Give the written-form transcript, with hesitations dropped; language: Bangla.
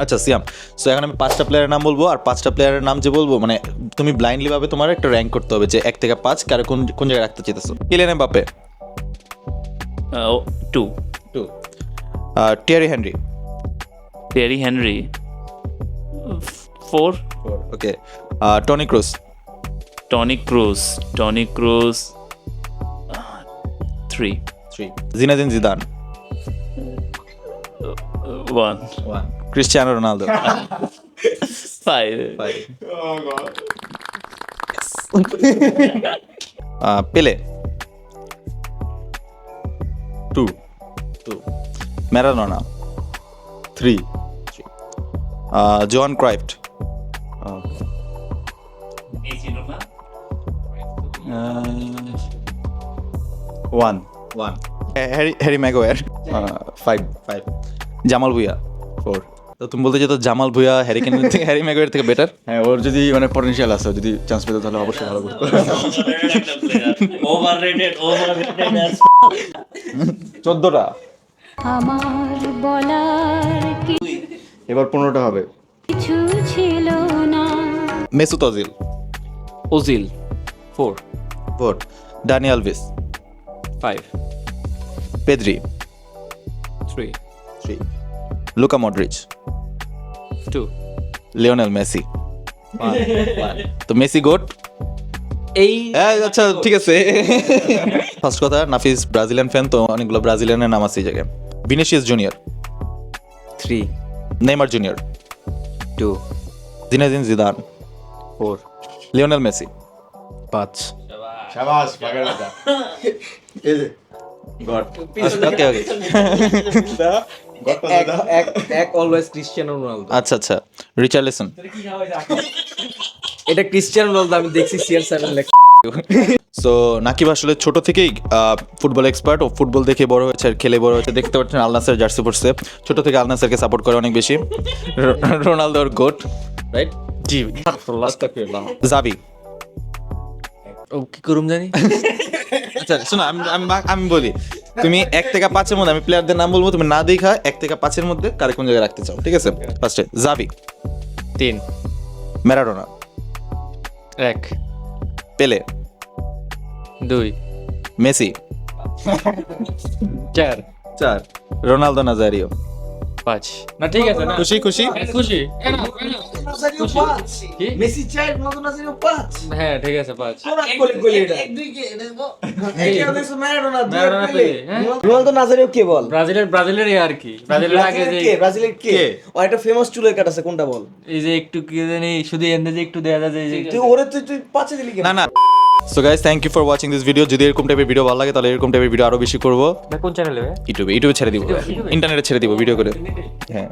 আচ্ছা সিয়াম, সো এখন আমি 5টা প্লেয়ারের নাম বলবো, আর 5টা প্লেয়ারের নাম যে বলবো মানে তুমি ব্লাইন্ডলি ভাবে তোমার একটা র্যাঙ্ক করতে হবে যে 1 থেকে 5 কারে কোন কোন জায়গায় রাখতে চাইতেছো। Kylian Mbappe 2. 2, Thierry Henry Thierry Henry 4. Okay, Toni Kroos Toni Kroos 3. 3, Zinedine Zidane 1. 1, Cristiano Ronaldo 5. 5, Pele 2, Maradona 3, Johan Cruyff 1, Harry Maguire 5, Jamal Bhuiyan 4। তো তুমি বলতে যেত জামাল ভুঁইয়া হ্যারি কেন থেকে হ্যারি ম্যাগুয়ার থেকে বেটার? হ্যাঁ, ওর যদি মানে পটেনশিয়াল আছে, যদি চান্স পেতো তাহলে অবশ্যই ভালো করতো। Overrated. 14টা, আমার বলার এবার 15টা হবে। কিছু ছিল না। Mesut Ozil Ozil 4. 4, Dani Alves 5. Pedri 3. 3, Luka Modric 2. Lionel Messi 1। তো মেসি গোট। এই আচ্ছা ঠিক আছে। ফার্স্ট কথা, নাফিস ব্রাজিলিয়ান ফ্যান, তো অনেকগুলো ব্রাজিলিয়ানের নাম আছে এই জায়গায়। Vinicius junior 3. Neymar junior 2. Zinedine Zidane 4. Lionel Messi 5. শাবাশ, বাগের কথা। এই যে গড, ওকে ওকে। এক অলওয়েজ ক্রিস্টিয়ানো রোনালদো। আচ্ছা রিচার্লিসন। এটা ক্রিস্টিয়ানো রোনালদো, আমি দেখছি CR7 লেখা। সো নাকিব আসলে ছোট থেকেই ফুটবল এক্সপার্ট, ও ফুটবল দেখে বড় হয়েছে আর খেলে বড় হয়েছে। দেখতে পাচ্ছেন আল নাসের জার্সি পরছে, ছোট থেকে আল নাসেরকে সাপোর্ট করে অনেক বেশি। রোনালদোর গোট, রাইট? জি। জাবি। ও কি করুম জানি। আচ্ছা শোনো, আমি বলি, তুমি 1 থেকে 5-এর মধ্যে আমি প্লেয়ারদের নাম বলবো, তুমি না দেখা 1 থেকে 5-এর মধ্যে কারে কোন জায়গায় রাখতে চাও, ঠিক আছে? ফার্স্টে জাবি 3. ম্যারাডোনা 1. পেলে 2. মেসি 4. Ronaldo Nazario 5. না ঠিক আছে না, খুশি খুশি মেসি 4, রোনালদো নাজারিও 5। হ্যাঁ ঠিক আছে 5. রোনালদো নাজারিও কে বল? ব্রাজিলের আর কি, ব্রাজিলের আগে যে ব্রাজিলের কে? ও একটা ফেমাস চুলের কাট আছে, কোনটা বল? এই যে একটু কি জানি শুধু এন্ডে যে একটু দেয়া যায় যে তুই ওরে তুই 5 দিলি কেন? না so guys, thank you for watching this video. যদি এরকম টাইপের ভিডিও ভালো লাগে তাহলে এরকম টাইপের ভিডিও আরো বেশি করবো। কোন চ্যানেলে? ইউটিউবে ছেড়ে দিব, ইন্টারনেটে ছেড়ে দিব ভিডিও করে। হ্যাঁ।